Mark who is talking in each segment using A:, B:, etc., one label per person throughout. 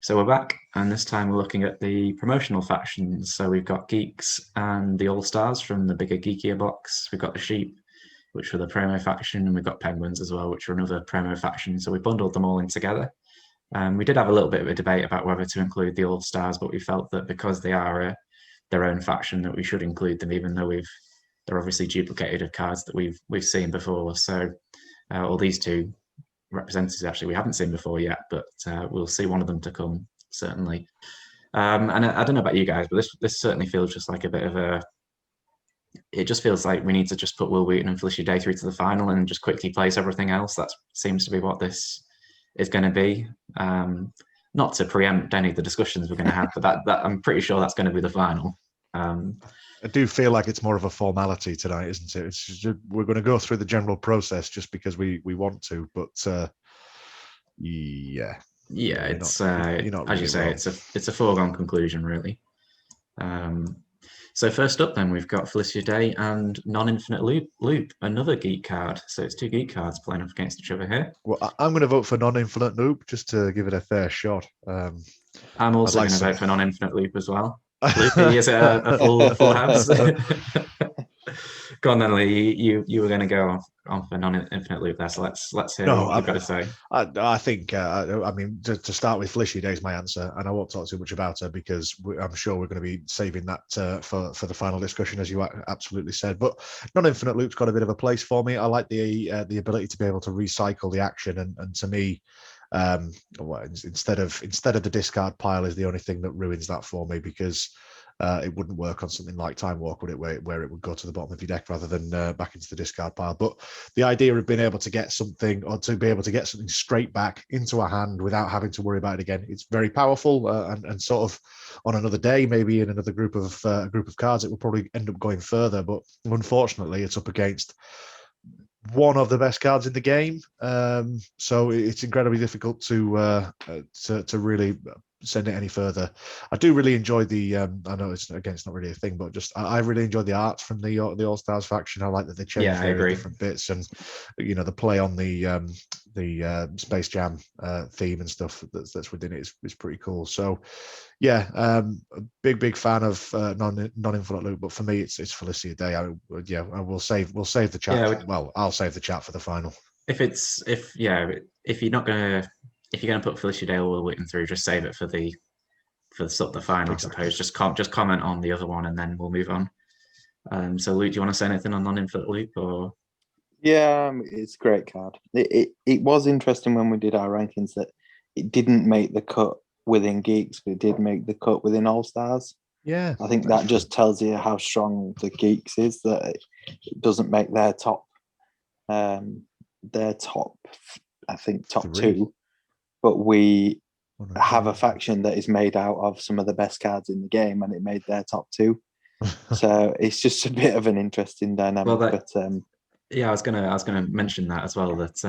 A: So we're back, and this time we're looking at the promotional factions. So we've got Geeks and the All Stars from the bigger, geekier box. We've got the Sheep, which were the promo faction, and we've got Penguins as well, which are another promo faction. So we bundled them all in together. We did have a little bit of a debate about whether to include the All Stars, but we felt that because they are their own faction, that we should include them, even though they're obviously duplicated of cards that we've seen before. So, all these two representatives actually we haven't seen before yet, but we'll see one of them to come certainly. And I don't know about you guys, but this certainly feels just like a bit of a. It just feels like we need to just put Wil Wheaton and Felicia Day through to the final and just quickly place everything else. That seems to be what this is going to be. Not to preempt any of the discussions we're going to have, but that I'm pretty sure that's going to be the final.
B: I do feel like it's more of a formality tonight, isn't it? It's just, we're going to go through the general process just because we want to, but
A: yeah, it's as you say, it's a foregone conclusion, really. So first up, then we've got Felicia Day and Non-Infinite Loop, another geek card. So it's two geek cards playing up against each other here.
B: Well, I'm going to vote for Non-Infinite Loop just to give it a fair shot.
A: I'm also going to vote for Non-Infinite Loop as well. Loopy, is it a full house? Go on then, Lee. You were going to go on for Non-Infinite Loop there, so let's hear what you've got to say.
B: I think, I mean, to start with, Felicia Day is my answer, and I won't talk too much about her because I'm sure we're going to be saving that for the final discussion, as you absolutely said. But Non-Infinite Loop's got a bit of a place for me. I like the ability to be able to recycle the action, and to me, instead of the discard pile is the only thing that ruins that for me, because it wouldn't work on something like Time Walk, would it, where it would go to the bottom of your deck rather than back into the discard pile. But the idea of being able to get something, or to be able to get something straight back into a hand without having to worry about it again, it's very powerful. And sort of on another day, maybe in another group of cards, it will probably end up going further. But unfortunately, it's up against one of the best cards in the game, so it's incredibly difficult to really send it any further. I do really enjoy the. I know it's not really a thing, but just I really enjoy the art from the All Stars faction. I like that they change various different bits, and the play on the Space Jam theme and stuff that's within it is pretty cool. So yeah, big fan of Non-Infinite Loop, but for me it's Felicia Day. I will save the chat. Yeah, well, I'll save the chat for the final.
A: If you're gonna put Felicia Day or Wil Wheaton through, just save it for the final, exactly. I suppose. Just comment on the other one, and then we'll move on. So Luke, do you want to say anything on Non-Infinite Loop, or?
C: Yeah, it's a great card. It was interesting when we did our rankings that it didn't make the cut within Geeks, but it did make the cut within All Stars.
B: Yeah,
C: I think that just tells you how strong the Geeks is, that it doesn't make their top. I think top 2, but we have a faction that is made out of some of the best cards in the game, and it made their top 2. So it's just a bit of an interesting dynamic.
A: I was gonna mention that as well, that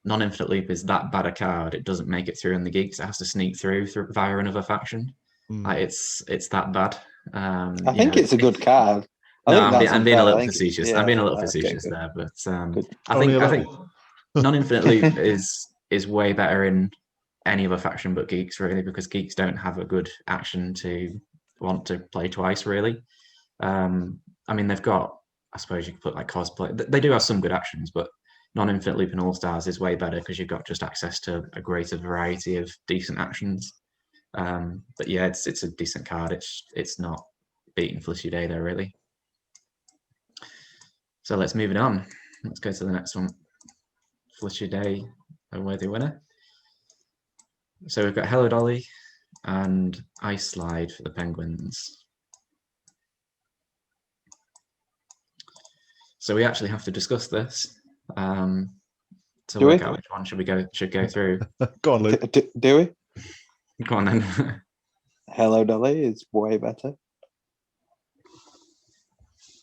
A: Non-Infinite Loop is that bad a card, it doesn't make it through in the Geeks. It has to sneak through via another faction. It's that bad.
C: I think it's a good card.
A: I'm being a little facetious. Yeah, I'm being a little facetious there, but I think Non-Infinite Loop is way better in any other faction but Geeks, really, because Geeks don't have a good action to want to play twice, really. I mean, they've got, I suppose you could put like cosplay. They do have some good actions, but Non-Infinite Loop and All Stars is way better because you've got just access to a greater variety of decent actions. But yeah, it's a decent card. It's not beating Felicia Day there, really. So let's move it on. Let's go to the next one. Felicia Day, a worthy winner. So we've got Hello Dolly and Ice Slide for the Penguins. So we actually have to discuss this to work out which one should go through.
B: Go on, Luke.
C: Do we?
A: Go on then.
C: Hello Dolly is way better.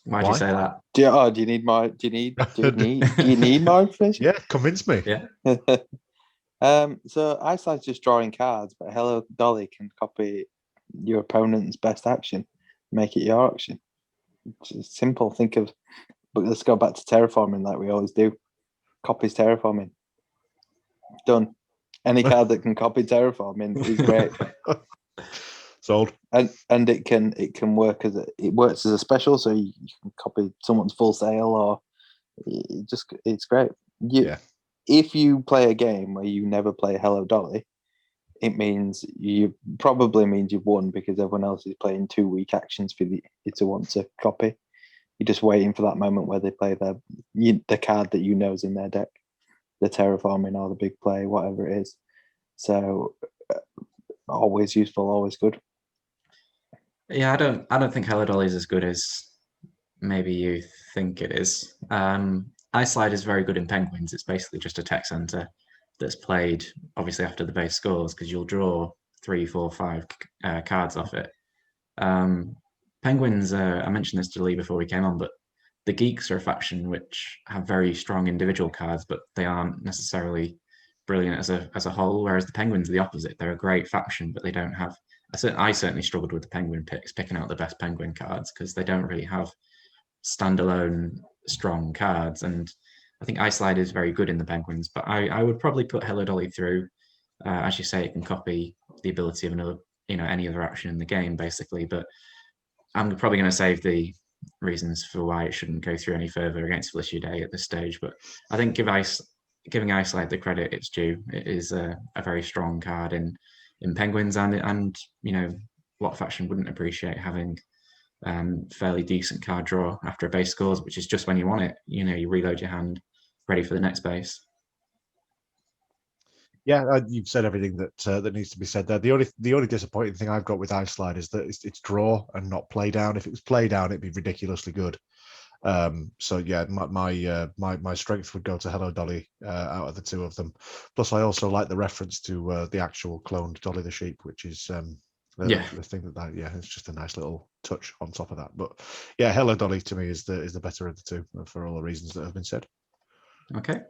A: Why do you say that?
C: Do you need more? Do you need more information?
B: Yeah, convince me.
A: Yeah.
C: So Ice Slide's just drawing cards, but Hello Dolly can copy your opponent's best action, make it your action. It's simple. But let's go back to terraforming like we always do. Copies terraforming. Done. Any card that can copy terraforming is great.
B: Sold.
C: And it can work it works as a special, so you can copy someone's full sail, or it's great. If you play a game where you never play Hello Dolly, it means you've won, because everyone else is playing 2 weak actions for you to want to copy. You're just waiting for that moment where they play the card that is in their deck, the terraforming or the big play, whatever it is. So always useful, always good.
A: Yeah, I don't think Hello Dolly is as good as maybe you think it is. Ice Slide is very good in Penguins. It's basically just a tech center that's played obviously after the base scores, because you'll draw 3, 4, 5 cards off it. Penguins, I mentioned this to Lee before we came on, but the Geeks are a faction which have very strong individual cards, but they aren't necessarily brilliant as a whole, whereas the Penguins are the opposite. They're a great faction, but they don't have... I certainly struggled with the Penguin picks, picking out the best Penguin cards, because they don't really have standalone strong cards. And I think Ice Slide is very good in the Penguins, but I would probably put Hello Dolly through. As you say, it can copy the ability of another, any other action in the game, basically. But I'm probably going to save the reasons for why it shouldn't go through any further against Felicia Day at this stage. But I think giving Ice Slide the credit it's due. It is a very strong card in Penguins, and what faction wouldn't appreciate having fairly decent card draw after a base scores, which is just when you want it. You reload your hand, ready for the next base.
B: Yeah, you've said everything that needs to be said there. The only disappointing thing I've got with Ice Slide is that it's draw and not play down. If it was play down, it'd be ridiculously good. So yeah, my strength would go to Hello Dolly out of the two of them. Plus, I also like the reference to the actual cloned Dolly the sheep, which is the thing it's just a nice little touch on top of that. But yeah, Hello Dolly to me is the better of the two for all the reasons that have been said.
A: Okay.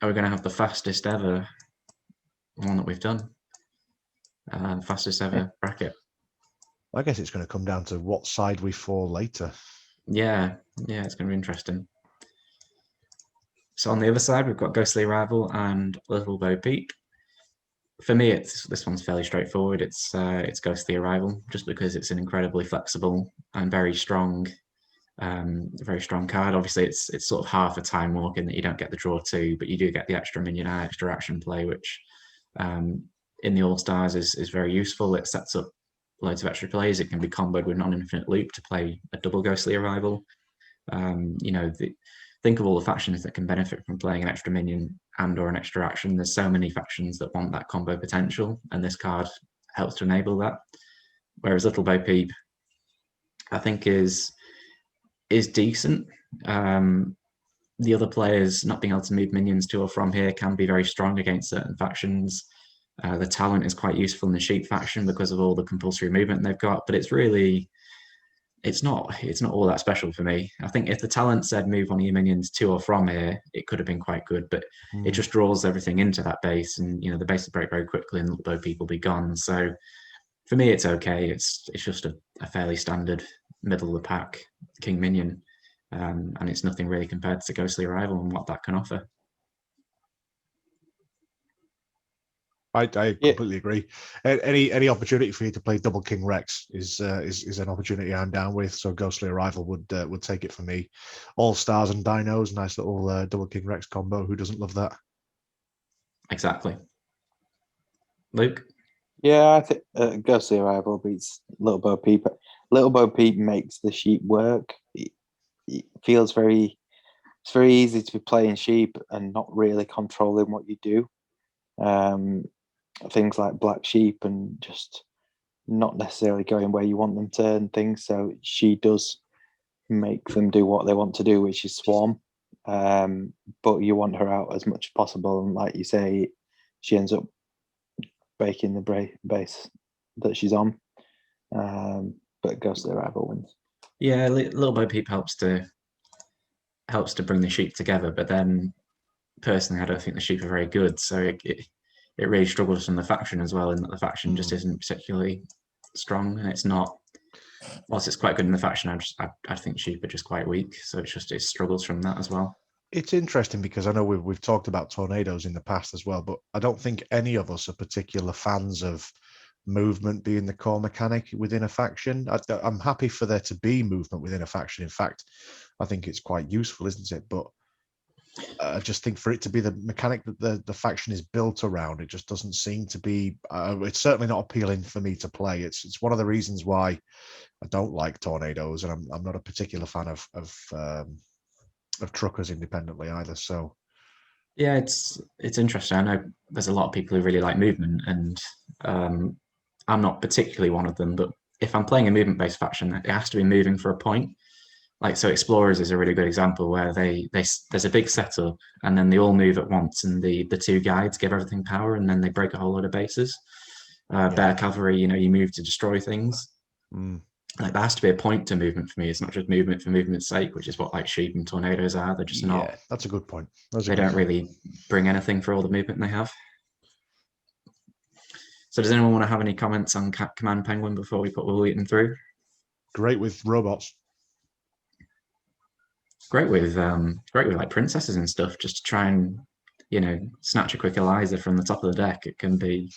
A: Are we going to have the fastest ever one that we've done? Fastest ever bracket.
B: I guess it's going to come down to what side we fall later.
A: Yeah, it's going to be interesting. So on the other side, we've got Ghostly Arrival and Little Bo Peep. For me, this one's fairly straightforward. It's Ghostly Arrival, just because it's an incredibly flexible and very strong card. Obviously, it's sort of half a time walk in that you don't get the draw 2, but you do get the extra minion eye, extra action play, which in the All Stars is very useful. It sets up loads of extra plays. It can be comboed with non-infinite loop to play a double Ghostly Arrival. Think of all the factions that can benefit from playing an extra minion and or an extra action. There's so many factions that want that combo potential, and this card helps to enable that. Whereas Little Bo Peep, I think, is decent. The other players not being able to move minions to or from here can be very strong against certain factions. The talent is quite useful in the sheep faction because of all the compulsory movement they've got, but it's not all that special for me. I think if the talent said move one of your minions to or from here, it could have been quite good, but it just draws everything into that base, and the base will break very quickly and Little Bo Peep will be gone. So for me, it's okay. It's just a fairly standard middle of the pack king minion, and it's nothing really compared to Ghostly Arrival and what that can offer.
B: I completely agree. Any opportunity for you to play double King Rex is an opportunity I'm down with. So Ghostly Arrival would take it for me. All Stars and Dinos, nice little double King Rex combo. Who doesn't love that?
A: Exactly. Luke?
C: Yeah, I think Ghostly Arrival beats Little Bo Peep. Little Bo Peep makes the sheep work. It feels it's very easy to be playing sheep and not really controlling what you do. Things like black sheep and just not necessarily going where you want them to and things. So she does make them do what they want to do, which is swarm. But you want her out as much as possible. And like you say, she ends up breaking the base that she's on. But Ghostly Arrival wins.
A: Yeah, Little Bo Peep helps to bring the sheep together, but then personally, I don't think the sheep are very good. So it really struggles from the faction as well, in that the faction just isn't particularly strong, and it's not. Whilst it's quite good in the faction, I think sheep are just quite weak. So it struggles from that as well.
B: It's interesting because I know we've talked about tornadoes in the past as well, but I don't think any of us are particular fans of movement being the core mechanic within a faction. I'm happy for there to be movement within a faction. In fact, I think it's quite useful, isn't it? But I just think for it to be the mechanic that the faction is built around, it just doesn't seem to be. It's certainly not appealing for me to play. It's one of the reasons why I don't like tornadoes, and I'm not a particular fan of truckers independently either. So
A: Yeah, it's interesting. I know there's a lot of people who really like movement, and I'm not particularly one of them. But if I'm playing a movement-based faction, it has to be moving for a point. Like, so Explorers is a really good example where there's a big setup, and then they all move at once, and the two guides give everything power, and then they break a whole lot of bases. Bear Cavalry, you move to destroy things. Like, there has to be a point to movement for me. It's not just movement for movement's sake, which is what like sheep and tornadoes are. They're just not.
B: Yeah, that's a good point.
A: They don't really bring anything for all the movement they have. So does anyone want to have any comments on Command Penguin before we put Wil Wheaton through?
B: Great with robots.
A: Great with like princesses and stuff. Just to try and snatch a quick Eliza from the top of the deck. It can be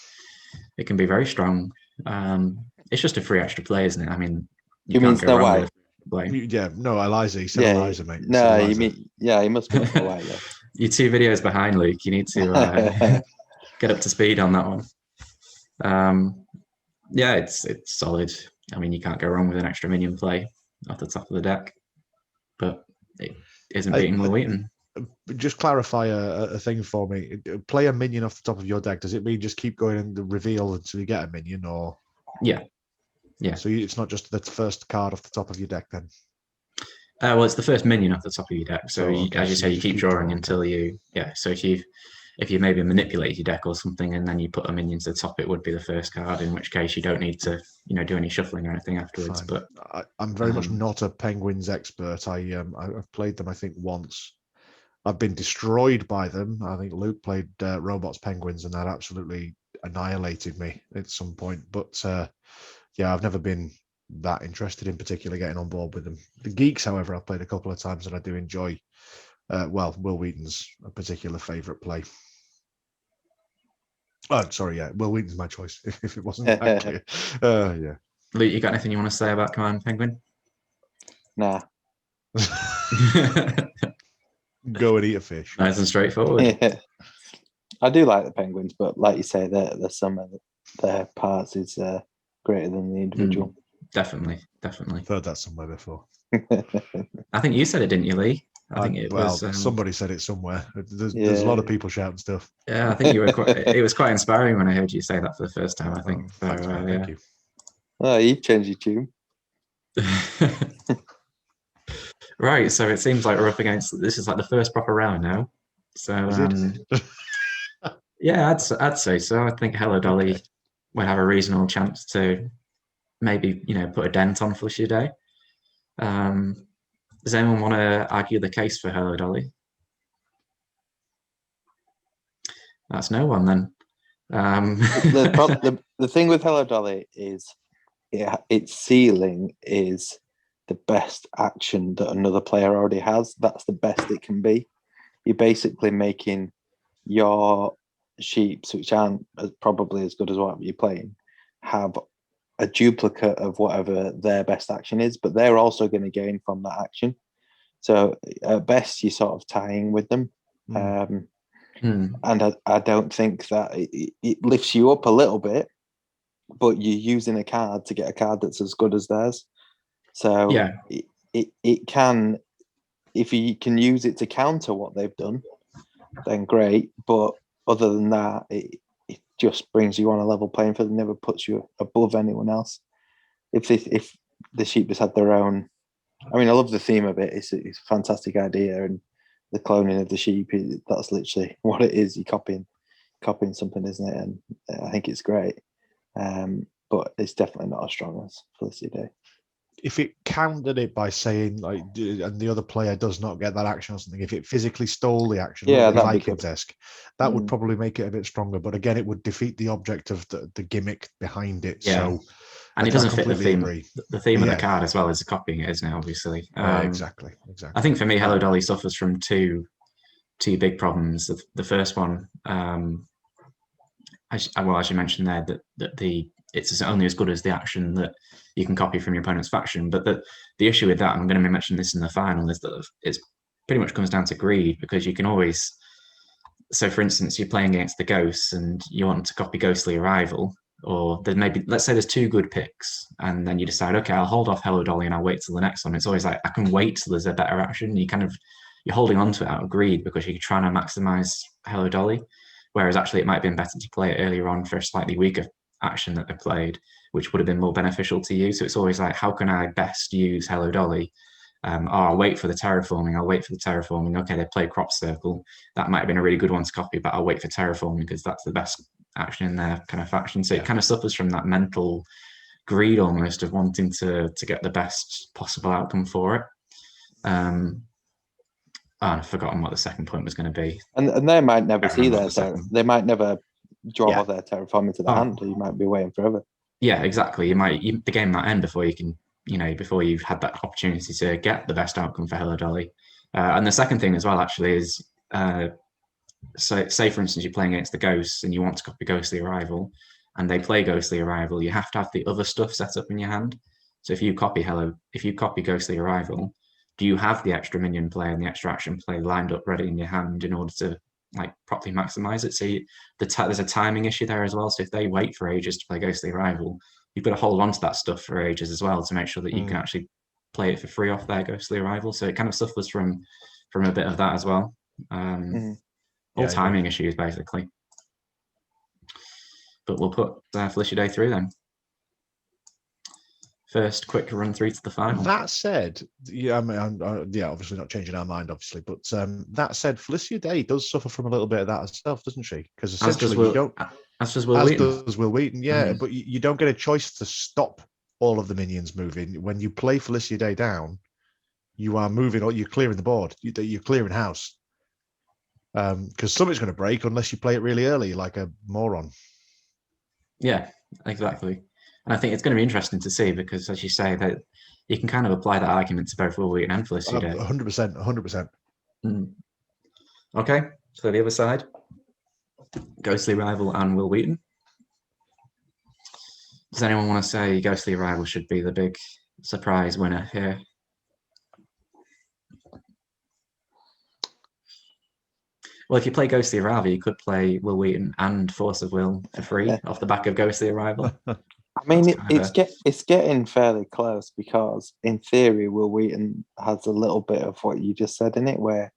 A: very strong. It's just a free extra play, isn't it? I mean,
C: you mean Snow White?
B: Yeah, no, Eliza. He said Eliza, mate.
C: No, you mean he must be Snow White. Yeah.
A: You're 2 videos behind, Luke. You need to get up to speed on that one. Yeah, it's solid. I mean, you can't go wrong with an extra minion play off the top of the deck, but it isn't beating Wil Wheaton.
B: Just clarify a thing for me. Play a minion off the top of your deck. Does it mean just keep going in the reveal until you get a minion, or?
A: Yeah.
B: So it's not just the first card off the top of your deck then.
A: Well, it's the first minion off the top of your deck. So as you say, you keep drawing until you. Yeah. So if you maybe manipulate your deck or something, and then you put a minion to the top, it would be the first card. In which case, you don't need to do any shuffling or anything afterwards.
B: Fine. But I'm very much not a Penguins expert. I've played them, I think, once. I've been destroyed by them. I think Luke played Robots Penguins, and that absolutely annihilated me at some point. But yeah, I've never been that interested in particular getting on board with them. The Geeks, however, I've played a couple of times, and I do enjoy. Wil Wheaton's a particular favourite play. Oh, sorry, yeah, Wil Wheaton's my choice. If it wasn't that clear, yeah.
A: Luke, you got anything you want to say about Command Penguin?
C: Nah.
B: Go and eat a fish.
A: Nice and straightforward.
C: Yeah. I do like the Penguins, but like you say, the sum of their parts is greater than the individual.
A: Definitely.
B: I've heard that somewhere before.
A: I think you said it, didn't you, Lee? I think it was.
B: Somebody said it somewhere. There's a lot of people shouting stuff.
A: Yeah, I think you were it was quite inspiring when I heard you say that for the first time, I think.
B: Thanks, man, thank you.
C: Oh, you've changed your tune.
A: Right, so it seems like we're up against. This is like the first proper round now. So yeah, I'd say so. I think Hello Dolly would have a reasonable chance to maybe put a dent on Felicia Day. Does anyone want to argue the case for Hello Dolly? That's no one then.
C: The thing with Hello Dolly is its ceiling is the best action that another player already has. That's the best it can be. You're basically making your sheeps, which aren't probably as good as what you're playing, have a duplicate of whatever their best action is, but they're also going to gain from that action. So at best, you're sort of tying with them. And I don't think that it lifts you up a little bit, but you're using a card to get a card that's as good as theirs. So
A: yeah,
C: it can, if you can use it to counter what they've done, then great. But other than that, it just brings you on a level playing field and never puts you above anyone else. If the sheep has had their own, I mean, I love the theme of it. It's a fantastic idea, and the cloning of the sheep, that's literally what it is. You're copying something, isn't it? And I think it's great. But it's definitely not as strong as Felicia Day.
B: If it countered it by saying like, and the other player does not get that action or something, if it physically stole the action, like desk, that would probably make it a bit stronger. But again, it would defeat the object of the gimmick behind it. Yeah. So,
A: and it doesn't fit the theme.
B: Agree.
A: The theme of the card as well as copying it, isn't it? Obviously.
B: Exactly.
A: I think for me, Hello Dolly suffers from two two big problems. The first one, as you mentioned there, that it's only as good as the action that you can copy from your opponent's faction. But the issue with that, and I'm going to mention this in the final, is that it's pretty much comes down to greed, because you can always. So, for instance, you're playing against the ghosts and you want to copy Ghostly Arrival, or there maybe, let's say there's two good picks, and then you decide, okay, I'll hold off Hello Dolly and I'll wait till the next one. It's always like, I can wait till there's a better action. You're holding on to it out of greed because you're trying to maximize Hello Dolly, whereas actually it might have been better to play it earlier on for a slightly weaker action that they played, which would have been more beneficial to you. So it's always like, how can I best use Hello Dolly? I'll wait for the terraforming. Okay, they play Crop Circle. That might have been a really good one to copy, but I'll wait for terraforming because that's the best action in their kind of faction. So it kind of suffers from that mental greed almost of wanting to get the best possible outcome for it. I've forgotten what the second point was going to be.
C: And they might never see they might never draw their terraforming to the hand. You might be waiting forever. Yeah,
A: exactly. The game might end before you can, before you've had that opportunity to get the best outcome for Hello Dolly. And the second thing as well, actually, is so say, for instance, you're playing against the ghosts and you want to copy Ghostly Arrival, and they play Ghostly Arrival, you have to have the other stuff set up in your hand. So if you copy Ghostly Arrival, do you have the extra minion play and the extra action play lined up ready in your hand in order to properly maximize it? So there's a timing issue there as well. So if they wait for ages to play Ghostly Arrival, you've got to hold on to that stuff for ages as well to make sure that you can actually play it for free off their Ghostly Arrival. So it kind of suffers from a bit of that as well. All timing issues, basically. But we'll put Felicia Day through then. First, quick run through to the final.
B: That said, obviously not changing our mind, obviously, but that said, Felicia Day does suffer from a little bit of that herself, doesn't she? Because essentially
A: as does Wil
B: Wheaton, but you don't get a choice to stop all of the minions moving. When you play Felicia Day down, you are moving, or you're clearing the board, you're clearing house. Because something's going to break unless you play it really early, like a moron.
A: Yeah, exactly. And I think it's going to be interesting to see because, as you say, that you can kind of apply that argument to both Wil Wheaton and Felicia Day.
B: 100%.
A: Okay, so the other side, Ghostly Rival and Wil Wheaton. Does anyone want to say Ghostly Rival should be the big surprise winner here? Well, if you play Ghostly Arrival, you could play Wil Wheaton and Force of Will for free off the back of Ghostly Arrival.
C: I mean, it's getting fairly close because, in theory, Wil Wheaton has a little bit of what you just said in it, where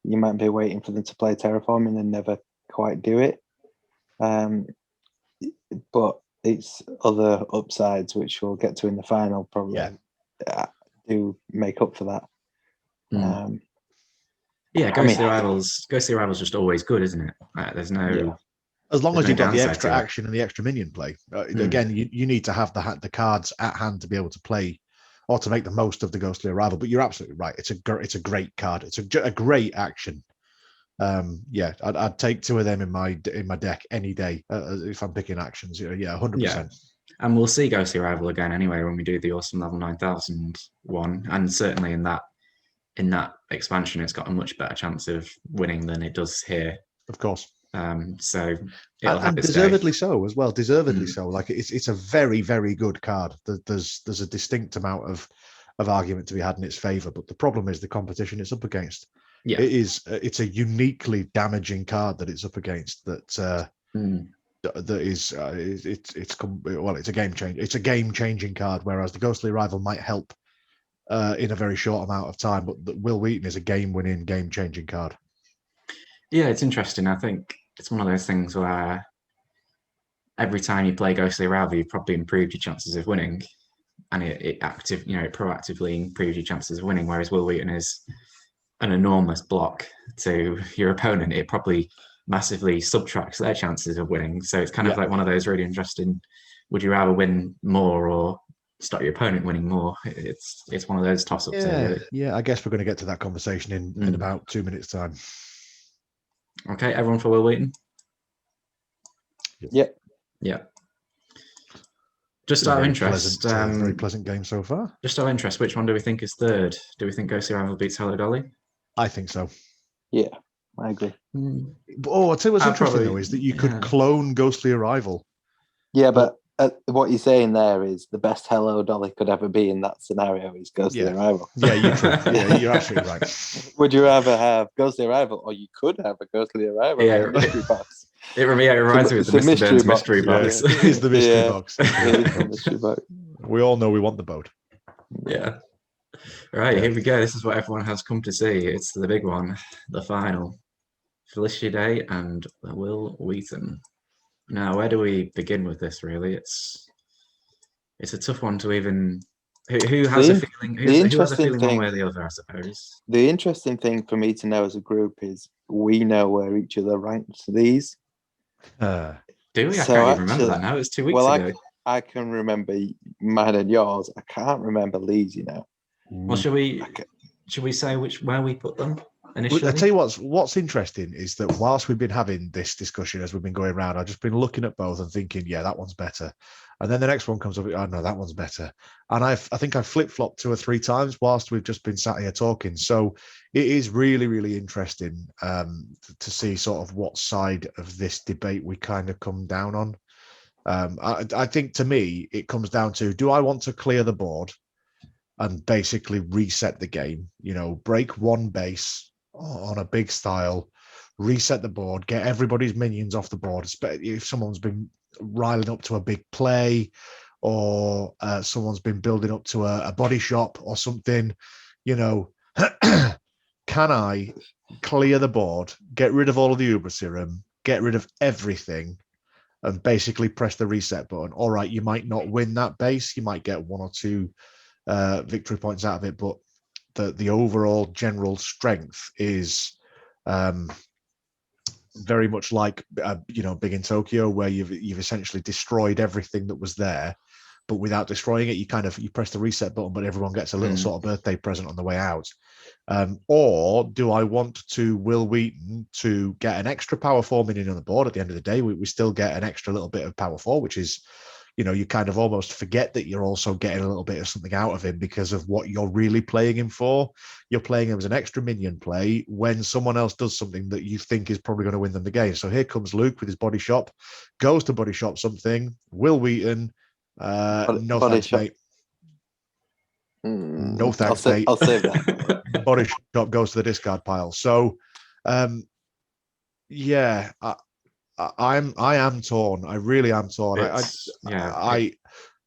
C: you might be waiting for them to play Terraforming and never quite do it. But it's other upsides, which we'll get to in the final, probably do make up for that.
A: Ghostly Arrival's just always good, isn't it? There's no...
B: As long as you've got the extra action and the extra minion play. Again, you need to have the cards at hand to be able to play or to make the most of the Ghostly Arrival. But you're absolutely right. It's a great card. It's a great action. I'd take two of them in my deck any day if I'm picking actions. 100%.
A: Yeah. And we'll see Ghostly Arrival again anyway when we do the Awesome Level 9000 one. And certainly in that expansion, it's got a much better chance of winning than it does here.
B: Of course.
A: So
B: and deservedly so as well. Deservedly so. Like it's a very, very good card. There's a distinct amount of argument to be had in its favor. But the problem is the competition it's up against. Yeah, it's a uniquely damaging card that it's up against. It's a game change. It's a game changing card. Whereas the Ghostly Rival might help in a very short amount of time, but Wil Wheaton is a game winning, game changing card.
A: Yeah, it's interesting. I think it's one of those things where every time you play Ghostly Rival, you've probably improved your chances of winning, and it proactively improves your chances of winning. Whereas Wil Wheaton is an enormous block to your opponent. It probably massively subtracts their chances of winning. So it's kind of like one of those really interesting. Would you rather win more or stop your opponent winning more? It's one of those toss-ups.
B: I guess we're going to get to that conversation in about 2 minutes' time.
A: Okay, everyone for Wil Wheaton?
C: Yep.
A: Yeah. Just out of interest,
B: very pleasant game so far.
A: Just out of interest, which one do we think is third? Do we think Ghostly Rival beats Hello Dolly?
B: I think so.
C: Yeah. I agree.
B: Oh, I'll tell you what's interesting
A: probably-
B: though is that you could clone Ghostly Arrival.
C: Yeah, but what you're saying there is the best Hello Dolly could ever be in that scenario is Ghostly Arrival.
B: Yeah, you're true. Yeah, you're absolutely right.
C: Would you rather have Ghostly Arrival, or you could have a Ghostly Arrival in a mystery box?
A: It reminds me of the Mr. Burns mystery box.
B: Yeah, it is the mystery box.
C: It is the mystery box.
B: We all know we want the boat.
A: Yeah. Right, here we go. This is what everyone has come to see. It's the big one, the final. Felicia Day and Wil Wheaton. Now, where do we begin with this, really? It's a tough one to even... Who has a feeling? Who has a feeling one way or the other, I suppose?
C: The interesting thing for me to know as a group is we know where each other ranks these.
A: Do we? I can't even remember that now. It was 2 weeks ago.
C: I can remember mine and yours. I can't remember Lee's, you know.
A: Well, should we say where we put them initially?
B: I tell you what's interesting is that whilst we've been having this discussion as we've been going around, I've just been looking at both and thinking, yeah, that one's better. And then the next one comes up, oh no, that one's better. And I think I flip-flopped 2 or 3 times whilst we've just been sat here talking. So it is really, really interesting to see sort of what side of this debate we kind of come down on. I think to me, it comes down to, do I want to clear the board and basically reset the game, break one base on a big style, reset the board, get everybody's minions off the board, if someone's been riling up to a big play or someone's been building up to a body shop or something, can I clear the board, get rid of all of the Uber Serum, get rid of everything, and basically press the reset button? All right, you might not win that base, you might get 1 or 2 victory points out of it, but the overall general strength is very much like Big in Tokyo, where you've essentially destroyed everything that was there, but without destroying it, you press the reset button, but everyone gets a little sort of birthday present on the way out. Or do I want to Wil Wheaton to get an extra power 4 minion on the board? At the end of the day, we still get an extra little bit of power 4, which is, you kind of almost forget that you're also getting a little bit of something out of him because of what you're really playing him for. You're playing him as an extra minion play when someone else does something that you think is probably going to win them the game. So here comes Luke with his body shop, goes to body shop something. Wil Wheaton, no thanks, mate. No thanks, mate.
C: I'll save that.
B: Body shop goes to the discard pile. So, yeah, I am torn. I really am torn.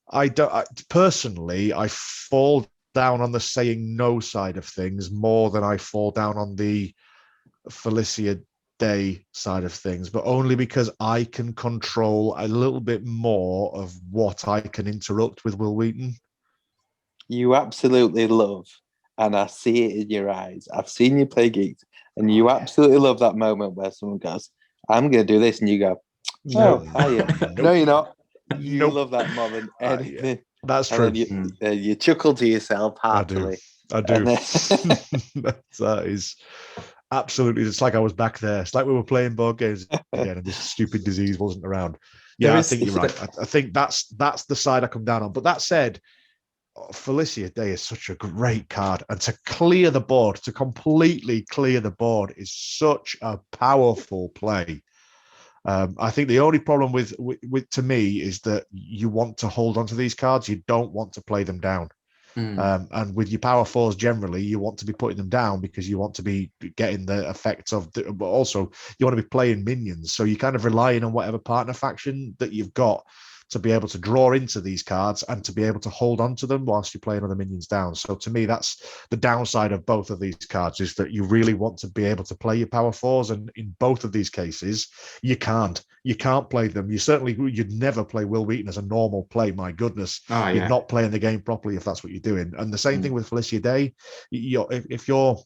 B: I don't personally. I fall down on the saying no side of things more than I fall down on the Felicia Day side of things, but only because I can control a little bit more of what I can interrupt with Wil Wheaton.
C: You absolutely love, and I see it in your eyes. I've seen you play Geeks, and you absolutely love that moment where someone goes, I'm going to do this, and you go, oh, are you? Nope. No, you're not. You love that more than anything.
B: That's true.
C: You chuckle to yourself heartily.
B: I do. That is absolutely, it's like I was back there. It's like we were playing board games again and this stupid disease wasn't around. Yeah, I think you're right. I think that's the side I come down on. But that said, Felicia Day is such a great card, and to clear the board, to completely clear the board, is such a powerful play. I think the only problem with to me is that you want to hold on to these cards. You don't want to play them down. And with your power 4s generally, you want to be putting them down because you want to be getting the effects of, but also you want to be playing minions. So you're kind of relying on whatever partner faction that you've got to be able to draw into these cards and to be able to hold on to them whilst you're playing other minions down. So to me, that's the downside of both of these cards, is that you really want to be able to play your power 4s. And in both of these cases, you can't play them. You'd never play Wil Wheaton as a normal play. My goodness, you're not playing the game properly if that's what you're doing. And the same thing with Felicia Day. If you're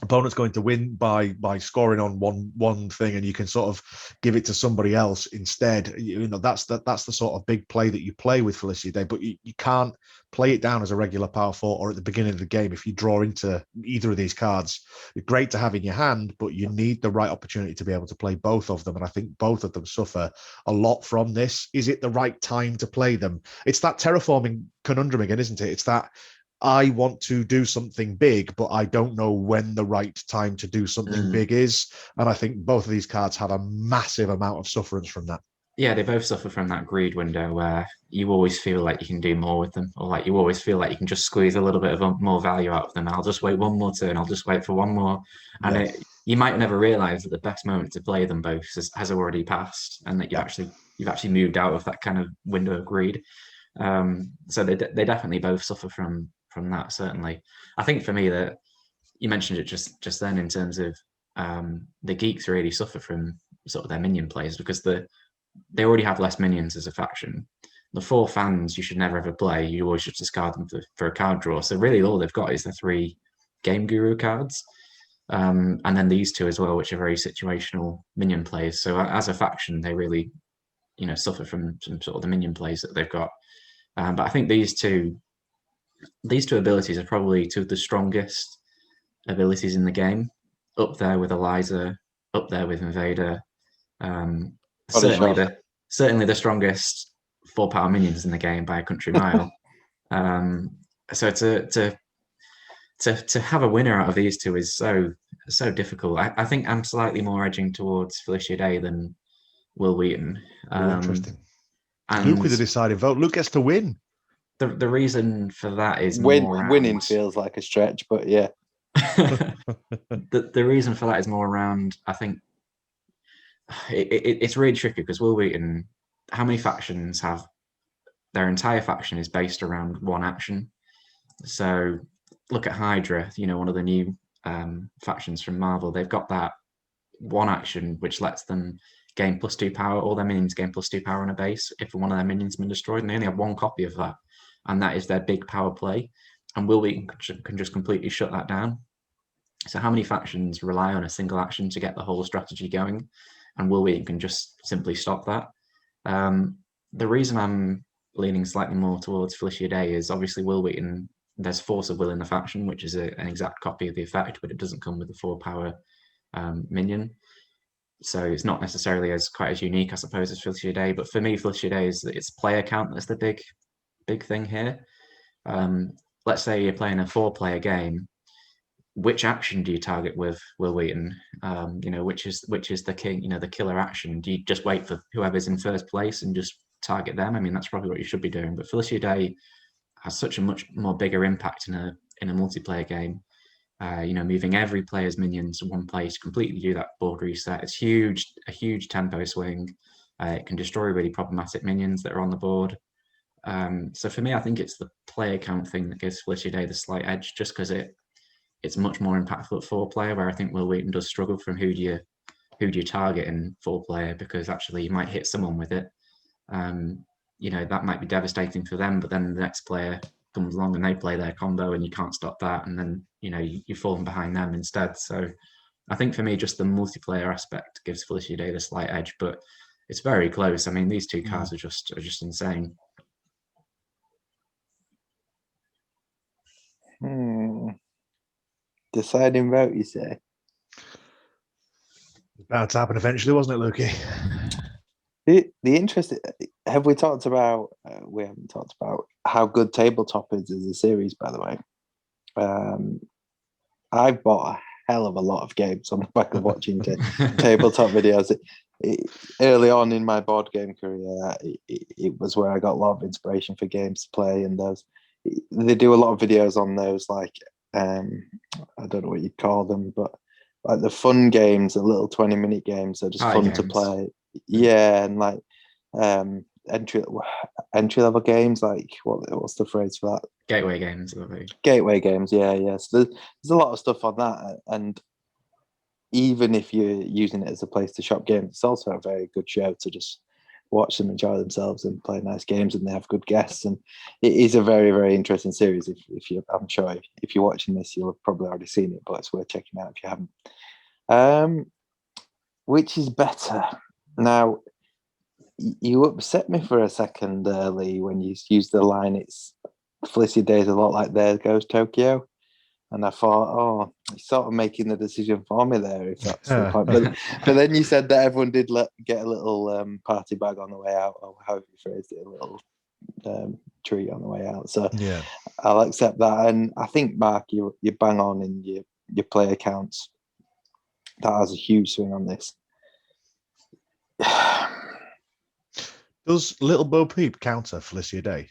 B: opponent's going to win by scoring on one thing, and you can sort of give it to somebody else instead. That's the sort of big play that you play with Felicia Day, but you can't play it down as a regular power 4 or at the beginning of the game if you draw into either of these cards. It's great to have in your hand, but you need the right opportunity to be able to play both of them, and I think both of them suffer a lot from this. Is it the right time to play them? It's that terraforming conundrum again, isn't it? It's that I want to do something big, but I don't know when the right time to do something big is. And I think both of these cards have a massive amount of sufferance from that.
A: Yeah, they both suffer from that greed window where you always feel like you can do more with them, or like you always feel like you can just squeeze a little bit of more value out of them. I'll just wait one more turn. I'll just wait for one more, and you might never realize that the best moment to play them both has already passed, and that you've actually moved out of that kind of window of greed. So they definitely both suffer from that. Certainly, I think for me that you mentioned it just then in terms of the geeks really suffer from sort of their minion plays because they already have less minions as a faction. The 4 fans you should never ever play. You always should discard them for a card draw. So really all they've got is the 3 Game Guru cards. And then these 2 as well, which are very situational minion plays. So as a faction, they really, suffer from some sort of the minion plays that they've got. But I think these two abilities are probably 2 of the strongest abilities in the game. Up there with Eliza, up there with Invader. Certainly the strongest 4-power minions in the game by a country mile. So to have a winner out of these 2 is so difficult. I think I'm slightly more edging towards Felicia Day than Wil Wheaton.
B: Interesting. And Luke with the deciding vote. Luke gets to win.
A: The reason for that is
C: winning feels like a stretch, but yeah.
A: The reason for that is more around, I think, it's really tricky because Wil Wheaton, how many factions have their entire faction is based around one action? So look at Hydra, one of the new factions from Marvel. They've got that one action which lets them gain +2 power. All their minions gain +2 power on a base if one of their minions has been destroyed, and they only have one copy of that, and that is their big power play. And Wil Wheaton can just completely shut that down. So how many factions rely on a single action to get the whole strategy going? And Wil Wheaton can just simply stop that. The reason I'm leaning slightly more towards Felicia Day is obviously Wil Wheaton, there's Force of Will in the faction, which is an exact copy of the effect, but it doesn't come with the 4-power minion. So it's not necessarily quite as unique, I suppose, as Felicia Day. But for me, Felicia Day it's player count that's the big thing here. Let's say you're playing a 4-player game. Which action do you target with Wil Wheaton? Which is the king, the killer action? Do you just wait for whoever's in first place and just target them? I mean, that's probably what you should be doing. But Felicia Day has such a much more bigger impact in a multiplayer game. Moving every player's minions to one place, completely do that board reset. It's a huge tempo swing. It can destroy really problematic minions that are on the board. So for me, I think it's the player count thing that gives Felicia Day the slight edge, just because it's much more impactful at 4-player, where I think Wil Wheaton does struggle from who do you target in 4-player, because actually you might hit someone with it. That might be devastating for them, but then the next player comes along and they play their combo and you can't stop that, and then you've fallen behind them instead. So I think for me, just the multiplayer aspect gives Felicia Day the slight edge, but it's very close. I mean, these 2 cards are just insane.
C: Deciding vote, you say?
B: Bound to happen eventually, wasn't it, Lukey?
C: The interest. Have we talked about? We haven't talked about how good tabletop is as a series. By the way, I've bought a hell of a lot of games on the back of watching tabletop videos. Early on in my board game career, it was where I got a lot of inspiration for games to play, and they do a lot of videos on those, like I don't know what you'd call them, but like the fun games, the little 20-minute games are just fun to play. Yeah, and like entry level games, like what's the phrase for that?
A: Gateway games.
C: Gateway games, yeah. So there's a lot of stuff on that, and even if you're using it as a place to shop games, it's also a very good show to just watch them enjoy themselves and play nice games, and they have good guests, and it is a very, very interesting series. I'm sure if you're watching this, you'll have probably already seen it, but it's worth checking out if you haven't. Which is better? Now, you upset me for a second, Lee, when you used the line, it's Felicia Day is a lot like There Goes Tokyo. And I thought, he's sort of making the decision for me there, if that's the point. But then you said that everyone did get a little party bag on the way out, or however you phrased it, a little treat on the way out. So
B: yeah,
C: I'll accept that. And I think, Mark, you bang on in your player counts. That has a huge swing on this.
B: Does Little Bo Peep counter Felicia Day?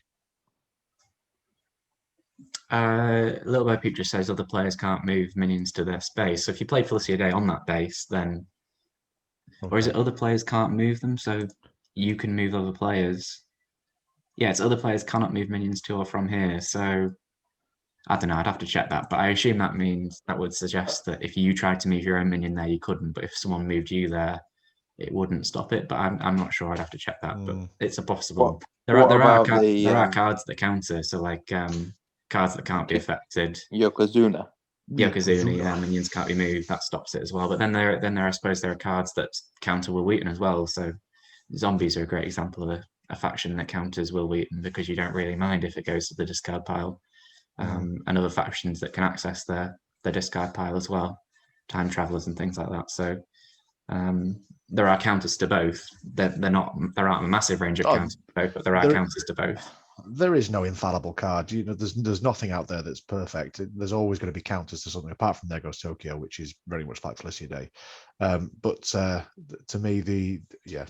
A: Little Bo Peep just says other players can't move minions to their space. So if you played Felicia Day on that base, then... Okay. Or is it other players can't move them, so you can move other players? Yeah, it's other players cannot move minions to or from here. So I don't know. I'd have to check that. But I assume that means that would suggest that if you tried to move your own minion there, you couldn't. But if someone moved you there, it wouldn't stop it. But I'm not sure. I'd have to check that. But it's a possible. There are cards that counter. So like cards that can't be affected.
C: Yokozuna.
A: Yokozuna, yeah, minions can't be moved. That stops it as well. But then I suppose there are cards that counter Wil Wheaton as well. So zombies are a great example of a faction that counters Wil Wheaton because you don't really mind if it goes to the discard pile. And other factions that can access their discard pile as well, time travelers and things like that. So there are counters to both. There aren't a massive range of counters to both, but there are counters to both.
B: There is no infallible card. There's nothing out there that's perfect. There's always going to be counters to something, apart from There Goes Tokyo, which is very much like Felicia Day. But to me, I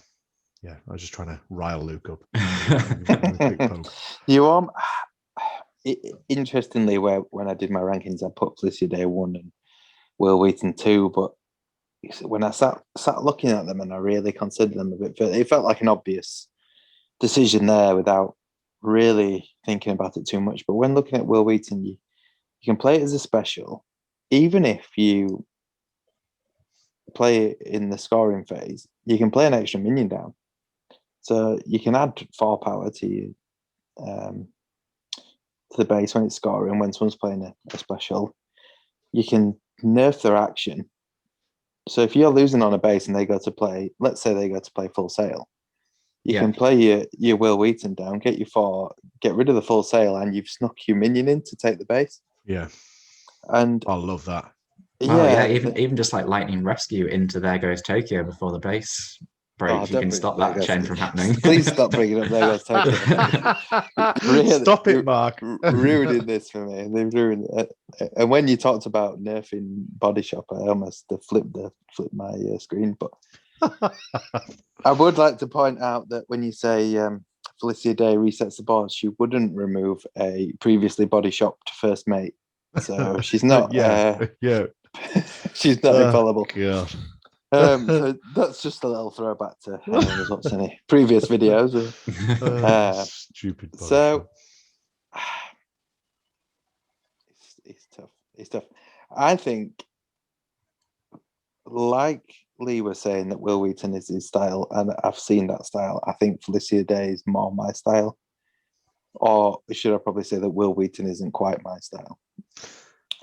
B: was just trying to rile Luke up.
C: You are. Interestingly, when I did my rankings, I put Felicia Day 1 and Wil Wheaton 2, but when I sat looking at them and I really considered them a bit further, it felt like an obvious decision there without really thinking about it too much. But when looking at Wil Wheaton, you can play it as a special, even if you play it in the scoring phase, you can play an extra minion down. So you can add 4 power to the base when it's scoring, when someone's playing a special. You can nerf their action. So if you're losing on a base and they go to play, let's say they go to play Full Sail, you can play your Wil Wheaton down, get your 4, get rid of the Full Sail, and you've snuck your minion in to take the base.
B: Yeah.
C: And
B: I love that.
A: Even just like Lightning Rescue into There Goes Tokyo before the base break, you can stop that chain from happening.
C: Please stop bringing up There Goes Tokyo.
B: Stop it, Mark.
C: Ruining this for me. They've ruined it. And when you talked about nerfing Body Shop, I almost flipped my screen. But I would like to point out that when you say Felicia Day resets the board, she wouldn't remove a previously Body Shopped first mate. So she's not. She's not infallible.
B: God.
C: So that's just a little throwback to what's any previous videos.
B: Stupid.
C: So it's tough. It's tough. I think, like Lee was saying, that Wil Wheaton is his style, and I've seen that style. I think Felicia Day is more my style, or should I probably say that Wil Wheaton isn't quite my style?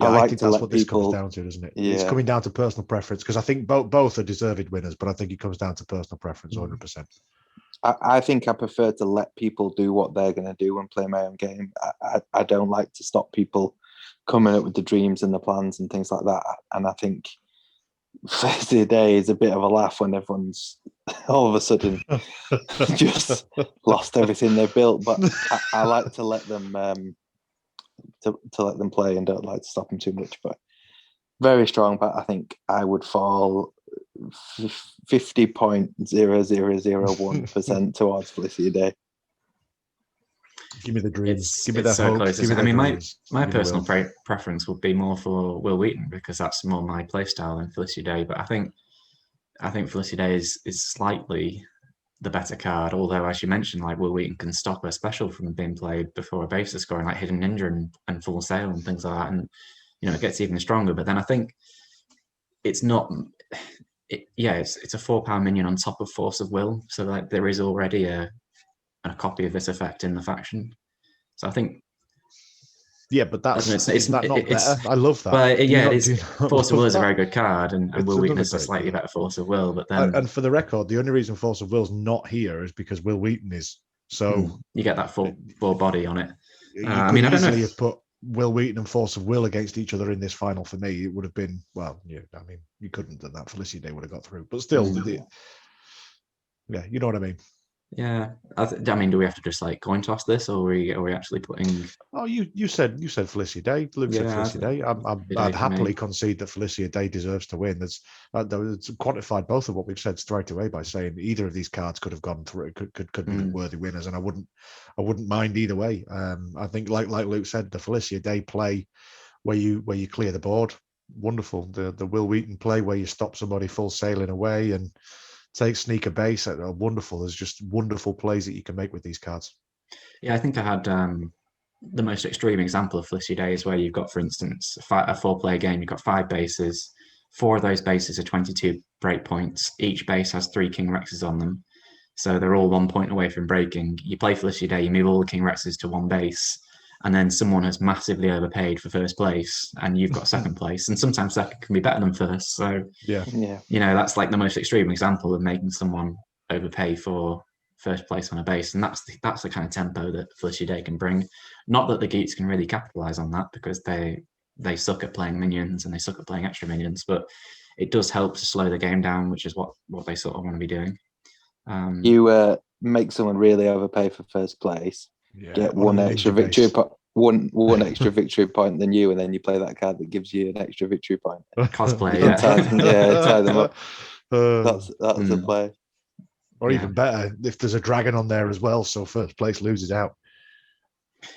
B: Yeah, I think that's what this comes down to, doesn't it?
C: Yeah.
B: It's coming down to personal preference, because I think both are deserved winners, but I think it comes down to personal preference 100%.
C: I think I prefer to let people do what they're going to do and play my own game. I don't like to stop people coming up with the dreams and the plans and things like that. And I think Thursday Day is a bit of a laugh when everyone's all of a sudden just lost everything they've built. But I like to let them to let them play and don't like to stop them too much. But very strong. But I think I would fall 50.0001% towards Felicia Day.
B: Give me the dreams. Give me
A: that
B: hope.
A: Close. I mean, my personal preference would be more for Wil Wheaton, because that's more my playstyle than Felicia Day. But I think Felicia Day is slightly the better card. Although, as you mentioned, like Wil Wheaton can stop a special from being played before a base is scoring, like Hidden Ninja and Full Sail and things like that. And it gets even stronger. But then I think it's not. It's a 4-power minion on top of Force of Will. So like there is already a copy of this effect in the faction. So I think.
B: Yeah, but it's not better. I love that.
A: But Force of Will is a very good card, and Wil Wheaton is a slightly better Force of Will. But then,
B: and for the record, the only reason Force of Will's not here is because Wil Wheaton is. So
A: you get that full body on it.
B: I mean, I don't know. Have put Wil Wheaton and Force of Will against each other in this final. For me, it would have been I mean, you couldn't have done that. Felicia Day would have got through, but still, you know what I mean.
A: Yeah, I mean, do we have to just like coin toss this, or are we actually putting?
B: Oh, you said Felicia Day. Luke said
A: Yeah,
B: Felicia Day.
A: Felicia
B: I'd
A: Day for me.
B: happily concede that Felicia Day deserves to win. It's quantified both of what we've said straight away by saying either of these cards could have gone through, could be the worthy winners, and I wouldn't mind either way. I think like Luke said, the Felicia Day play where you clear the board, wonderful. The Wil Wheaton play where you stop somebody full sailing away and take sneaker base are wonderful. There's just wonderful plays that you can make with these cards.
A: Yeah, I think I had the most extreme example of Felicia Day is where you've got, for instance, a 4-player game. You've got 5 bases. 4 of those bases are 22 break points. Each base has 3 King Rexes on them, so they're all 1 point away from breaking. You play Felicia Day, you move all the King Rexes to 1 base, and then someone has massively overpaid for first place, and you've got second place. And sometimes second can be better than first. So
C: Yeah.
A: That's like the most extreme example of making someone overpay for first place on a base, and that's the kind of tempo that Felicia Day can bring. Not that the Geats can really capitalize on that, because they suck at playing minions and they suck at playing extra minions, but it does help to slow the game down, which is what they sort of want to be doing.
C: You make someone really overpay for first place, get one extra victory point, one extra victory point than you, and then you play that card that gives you an extra victory point.
A: Cosplay,
C: tie them up. That's the play.
B: Or even better, if there's a dragon on there as well, so first place loses out.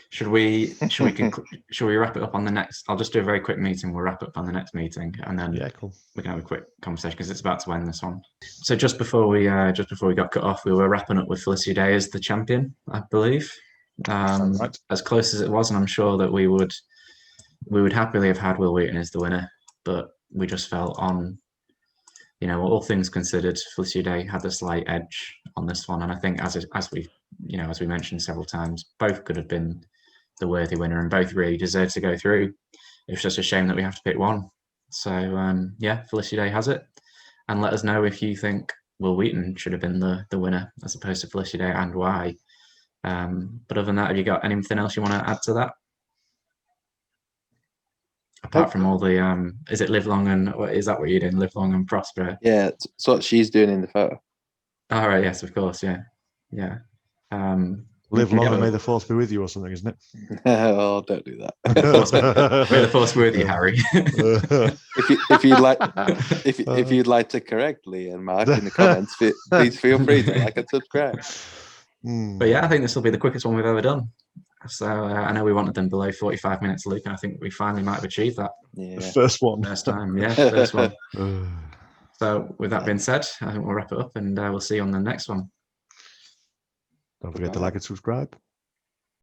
A: Should we wrap it up on the next? I'll just do a very quick meeting. We'll wrap it up on the next meeting, and then
B: cool.
A: We can have a quick conversation because it's about to end this one. So just before we got cut off, we were wrapping up with Felicia Day as the champion, I believe.
B: Right.
A: As close as it was, and I'm sure that we would happily have had Wil Wheaton as the winner, but we just felt on, all things considered, Felicia Day had the slight edge on this one, and I think as we mentioned several times, both could have been the worthy winner, and both really deserved to go through. It's just a shame that we have to pick one. So Felicia Day has it, and let us know if you think Wil Wheaton should have been the winner as opposed to Felicia Day, and why. But other than that, have you got anything else you want to add to that? Apart from all the, is it live long and is that what you're doing? Live long and prosper.
C: Yeah, it's what she's doing in the photo.
A: All right. Yes, of course. Yeah.
B: Live long and may the force be with you, or something, isn't it?
C: Oh, don't do that.
A: May the force be with you, Harry.
C: if you'd like to correct Lee and Mark in the comments, please feel free to like and subscribe.
A: But yeah, I think this will be the quickest one we've ever done. So I know we wanted them below 45 minutes, Luke, and I think we finally might have achieved that.
C: Yeah.
B: The first one.
A: First time, yeah, first one. So with that being said, I think we'll wrap it up, and we'll see you on the next one.
B: Don't forget to like and subscribe.